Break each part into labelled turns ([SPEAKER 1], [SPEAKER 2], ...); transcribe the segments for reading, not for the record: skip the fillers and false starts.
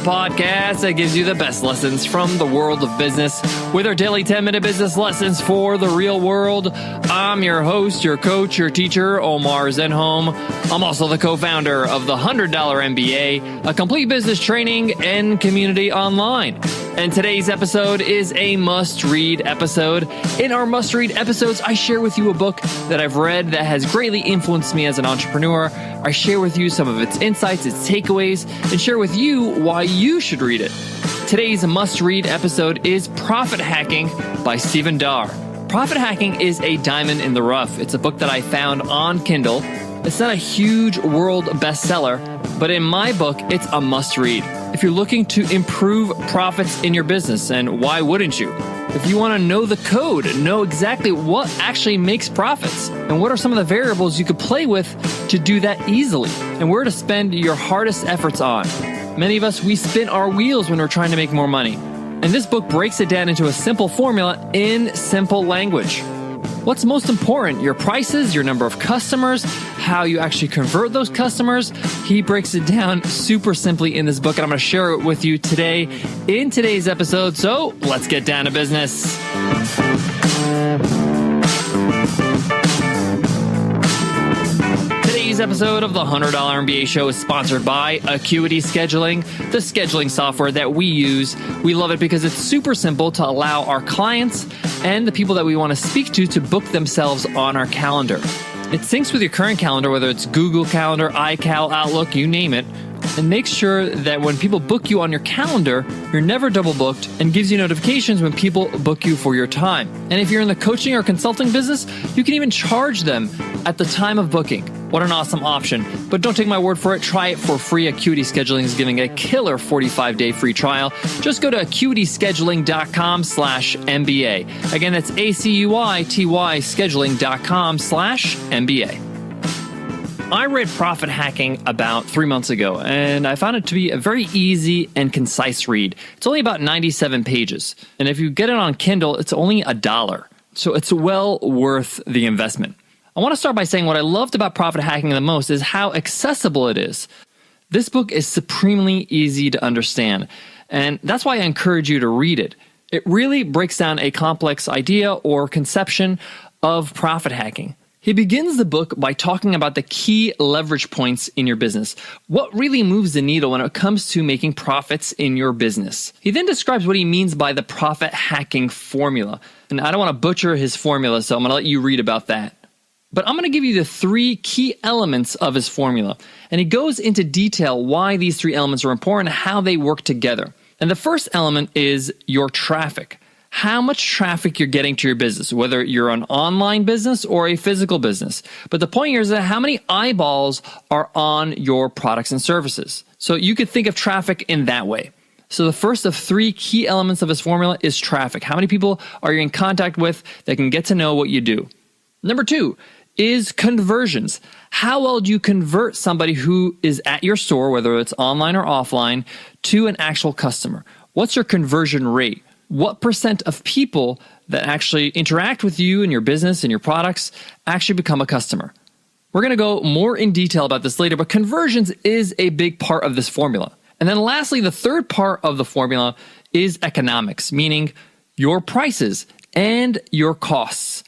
[SPEAKER 1] podcast that gives you the best lessons from the world of business with our daily 10-minute business lessons for the real world. I'm your host, your coach, your teacher, Omar Zenhom. I'm also the co-founder of the $100 MBA, a complete business training and community online. And today's episode is a must-read episode. In our must-read episodes, I share with you a book that I've read that has greatly influenced me as an entrepreneur. I share with you some of its insights, its takeaways, and share with you why you should read it. Today's must-read episode is Profit Hacking by Steven Darr. Profit Hacking is a diamond in the rough. It's a book that I found on Kindle. It's not a huge world bestseller, but in my book, it's a must-read. If you're looking to improve profits in your business, and why wouldn't you? If you want to know the code, know exactly what actually makes profits, and what are some of the variables you could play with to do that easily, and where to spend your hardest efforts on. Many of us, we spin our wheels when we're trying to make more money. And this book breaks it down into a simple formula in simple language. What's most important? Your prices, your number of customers, how you actually convert those customers. He breaks it down super simply in this book, and I'm going to share it with you today in today's episode. So let's get down to business. Today's episode of the $100 MBA Show is sponsored by Acuity Scheduling, the scheduling software that we use. We love it because it's super simple to allow our clients and the people that we want to speak to book themselves on our calendar. It syncs with your current calendar, whether it's Google Calendar, iCal, Outlook, you name it, and makes sure that when people book you on your calendar, you're never double booked, and gives you notifications when people book you for your time. And if you're in the coaching or consulting business, you can even charge them at the time of booking. What an awesome option. But don't take my word for it. Try it for free. Acuity Scheduling is giving a killer 45-day free trial. Just go to acuityscheduling.com/MBA. Again, that's ACUITY scheduling.com/MBA. I read Profit Hacking about 3 months ago, and I found it to be a very easy and concise read. It's only about 97 pages. And if you get it on Kindle, it's only $1. So it's well worth the investment. I want to start by saying what I loved about Profit Hacking the most is how accessible it is. This book is supremely easy to understand, and that's why I encourage you to read it. It really breaks down a complex idea or conception of profit hacking. He begins the book by talking about the key leverage points in your business. What really moves the needle when it comes to making profits in your business? He then describes what he means by the profit hacking formula. And I don't want to butcher his formula, so I'm going to let you read about that. But I'm going to give you the 3 key elements of his formula. And he goes into detail why these 3 elements are important and how they work together. And the first element is your traffic. How much traffic you're getting to your business, whether you're an online business or a physical business. But the point here is that how many eyeballs are on your products and services. So you could think of traffic in that way. So the first of 3 key elements of his formula is traffic. How many people are you in contact with that can get to know what you do? Number 2 is conversions. How well do you convert somebody who is at your store, whether it's online or offline, to an actual customer? What's your conversion rate? What % of people that actually interact with you and your business and your products actually become a customer? We're going to go more in detail about this later, but conversions is a big part of this formula. And then lastly, the third part of the formula is economics, meaning your prices and your costs.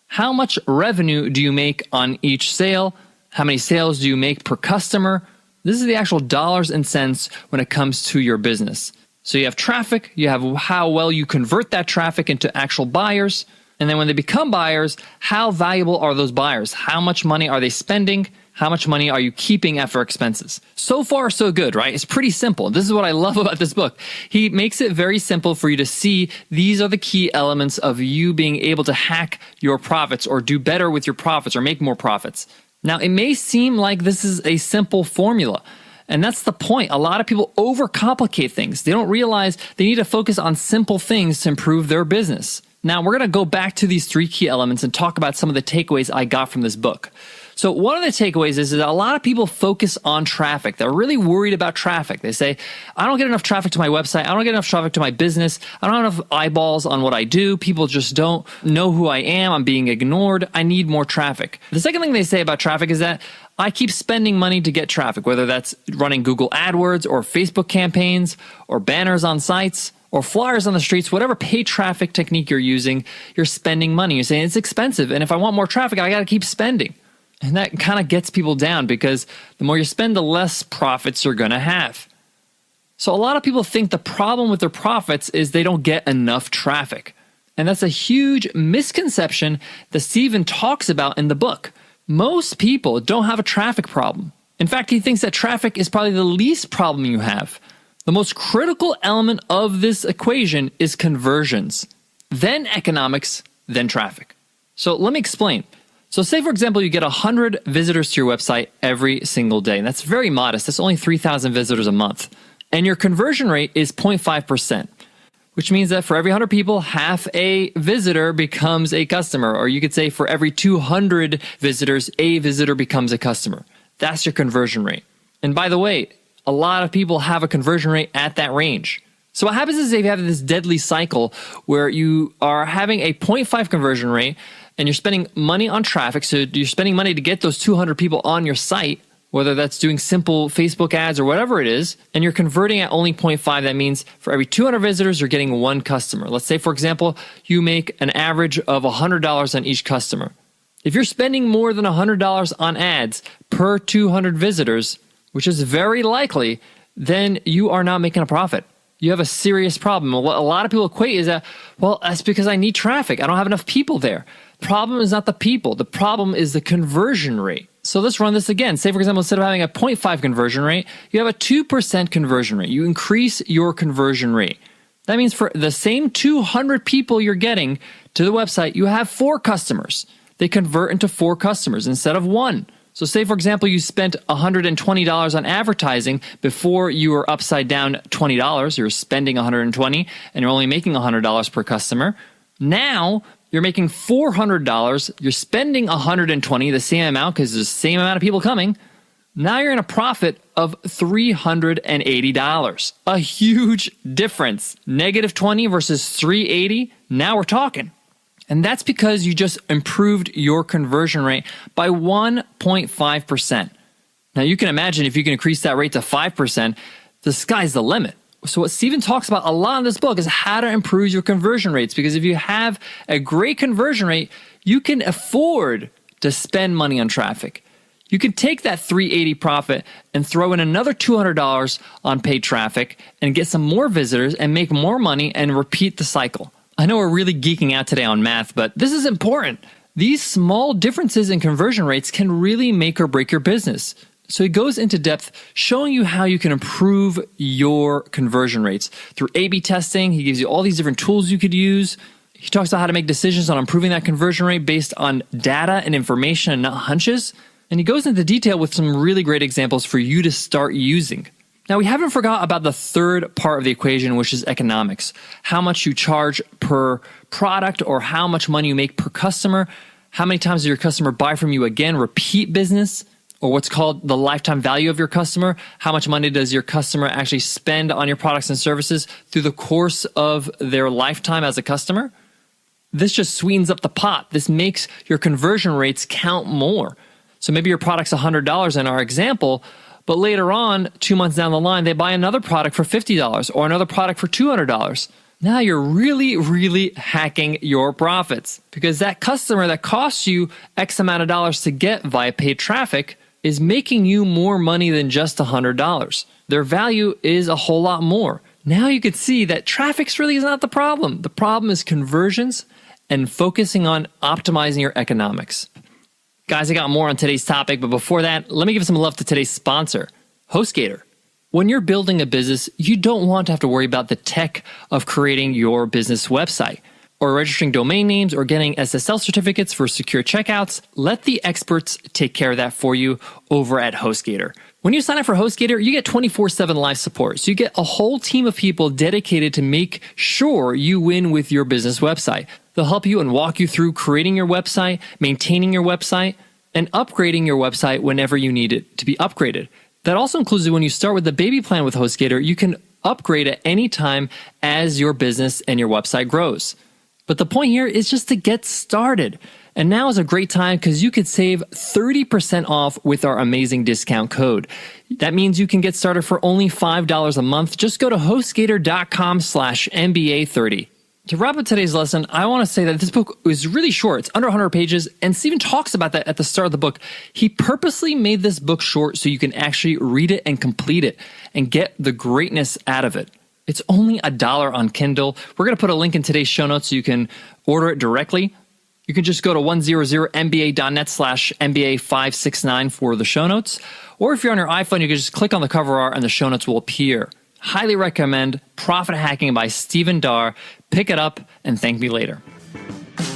[SPEAKER 1] How much revenue do you make on each sale? How many sales do you make per customer? This is the actual dollars and cents when it comes to your business. So you have traffic, you have how well you convert that traffic into actual buyers, and then when they become buyers, how valuable are those buyers? How much money are they spending? How much money are you keeping after expenses? So far, so good, right? It's pretty simple. This is what I love about this book. He makes it very simple for you to see these are the key elements of you being able to hack your profits or do better with your profits or make more profits. Now, it may seem like this is a simple formula, and that's the point. A lot of people overcomplicate things. They don't realize they need to focus on simple things to improve their business. Now, we're going to go back to these 3 key elements and talk about some of the takeaways I got from this book. So one of the takeaways is that a lot of people focus on traffic. They're really worried about traffic. They say, I don't get enough traffic to my website. I don't get enough traffic to my business. I don't have enough eyeballs on what I do. People just don't know who I am. I'm being ignored. I need more traffic. The second thing they say about traffic is that I keep spending money to get traffic, whether that's running Google AdWords or Facebook campaigns or banners on sites or flyers on the streets, whatever paid traffic technique you're using, you're spending money. You're saying it's expensive. And if I want more traffic, I got to keep spending. And that kind of gets people down because the more you spend, the less profits you're going to have. So a lot of people think the problem with their profits is they don't get enough traffic. And that's a huge misconception that Steven talks about in the book. Most people don't have a traffic problem. In fact, he thinks that traffic is probably the least problem you have. The most critical element of this equation is conversions, then economics, then traffic. So let me explain. So say, for example, you get 100 visitors to your website every single day, and that's very modest. That's only 3,000 visitors a month. And your conversion rate is 0.5%, which means that for every 100 people, half a visitor becomes a customer. Or you could say for every 200 visitors, a visitor becomes a customer. That's your conversion rate. And by the way, a lot of people have a conversion rate at that range. So what happens is if you have this deadly cycle where you are having a 0.5 conversion rate, and you're spending money on traffic, so you're spending money to get those 200 people on your site, whether that's doing simple Facebook ads or whatever it is, and you're converting at only 0.5, that means for every 200 visitors, you're getting one customer. Let's say, for example, you make an average of $100 on each customer. If you're spending more than $100 on ads per 200 visitors, which is very likely, then you are not making a profit. You have a serious problem. What a lot of people equate is that, well, that's because I need traffic. I don't have enough people there. The problem is not the people. The problem is the conversion rate. So let's run this again. Say, for example, instead of having a 0.5 conversion rate, you have a 2% conversion rate. You increase your conversion rate. That means for the same 200 people you're getting to the website, you have 4 customers. They convert into 4 customers instead of 1. So say, for example, you spent $120 on advertising before you were upside down $20. You're spending $120 and you're only making $100 per customer. Now you're making $400. You're spending $120, the same amount because there's the same amount of people coming. Now you're in a profit of $380. A huge difference. -20 versus $380. Now we're talking. And that's because you just improved your conversion rate by 1.5%. Now you can imagine if you can increase that rate to 5%, the sky's the limit. So what Steven talks about a lot in this book is how to improve your conversion rates. Because if you have a great conversion rate, you can afford to spend money on traffic. You can take that $380 profit and throw in another $200 on paid traffic and get some more visitors and make more money and repeat the cycle. I know we're really geeking out today on math, but this is important. These small differences in conversion rates can really make or break your business. So he goes into depth showing you how you can improve your conversion rates. Through A/B testing, he gives you all these different tools you could use. He talks about how to make decisions on improving that conversion rate based on data and information and not hunches. And he goes into detail with some really great examples for you to start using. Now, we haven't forgot about the third part of the equation, which is economics. How much you charge per product or how much money you make per customer. How many times does your customer buy from you again? Repeat business, or what's called the lifetime value of your customer. How much money does your customer actually spend on your products and services through the course of their lifetime as a customer? This just sweetens up the pot. This makes your conversion rates count more. So maybe your product's $100 in our example, but later on, 2 months down the line, they buy another product for $50 or another product for $200. Now you're really, really hacking your profits because that customer that costs you X amount of dollars to get via paid traffic is making you more money than just $100. Their value is a whole lot more. Now you can see that traffic really is not the problem. The problem is conversions and focusing on optimizing your economics. Guys, I got more on today's topic, but before that, let me give some love to today's sponsor, HostGator. When you're building a business, you don't want to have to worry about the tech of creating your business website or registering domain names or getting SSL certificates for secure checkouts. Let the experts take care of that for you over at HostGator. When you sign up for HostGator, you get 24/7 live support. So you get a whole team of people dedicated to make sure you win with your business website. They'll help you and walk you through creating your website, maintaining your website, and upgrading your website whenever you need it to be upgraded. That also includes when you start with the baby plan with HostGator, you can upgrade at any time as your business and your website grows. But the point here is just to get started. And now is a great time because you could save 30% off with our amazing discount code. That means you can get started for only $5 a month. Just go to HostGator.com/MBA30. To wrap up today's lesson, I want to say that this book is really short. It's under 100 pages, and Steven talks about that at the start of the book. He purposely made this book short so you can actually read it and complete it and get the greatness out of it. It's only $1 on Kindle. We're going to put a link in today's show notes so you can order it directly. You can just go to 100mba.net/MBA569 for the show notes. Or if you're on your iPhone, you can just click on the cover art and the show notes will appear. Highly recommend Profit Hacking by Steven Darr. Pick it up and thank me later.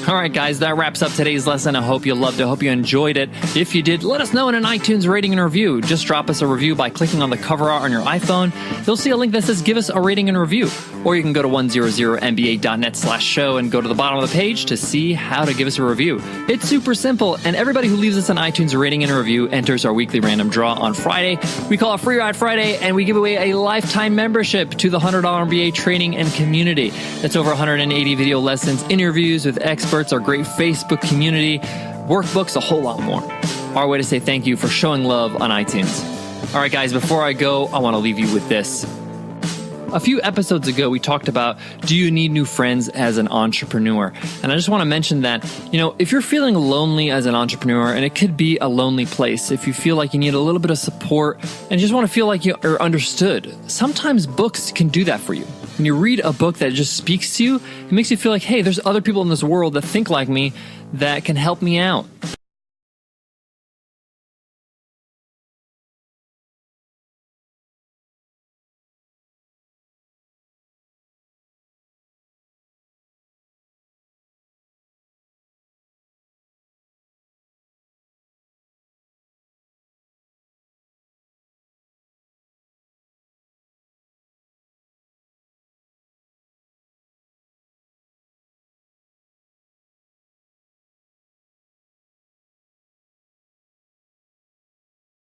[SPEAKER 1] All right, guys, that wraps up today's lesson. I hope you loved it. I hope you enjoyed it. If you did, let us know in an iTunes rating and review. Just drop us a review by clicking on the cover art on your iPhone. You'll see a link that says give us a rating and review. Or you can go to 100mba.net/show and go to the bottom of the page to see how to give us a review. It's super simple, and everybody who leaves us an iTunes rating and review enters our weekly random draw on Friday. We call it Free Ride Friday, and we give away a lifetime membership to the $100 MBA Training and Community. That's over 180 video lessons, interviews with experts, our great Facebook community, workbooks, a whole lot more. Our way to say thank you for showing love on iTunes. All right, guys, before I go, I want to leave you with this. A few episodes ago, we talked about, do you need new friends as an entrepreneur? And I just want to mention that, if you're feeling lonely as an entrepreneur, and it could be a lonely place, if you feel like you need a little bit of support and just want to feel like you're understood, sometimes books can do that for you. When you read a book that just speaks to you, it makes you feel like, hey, there's other people in this world that think like me that can help me out.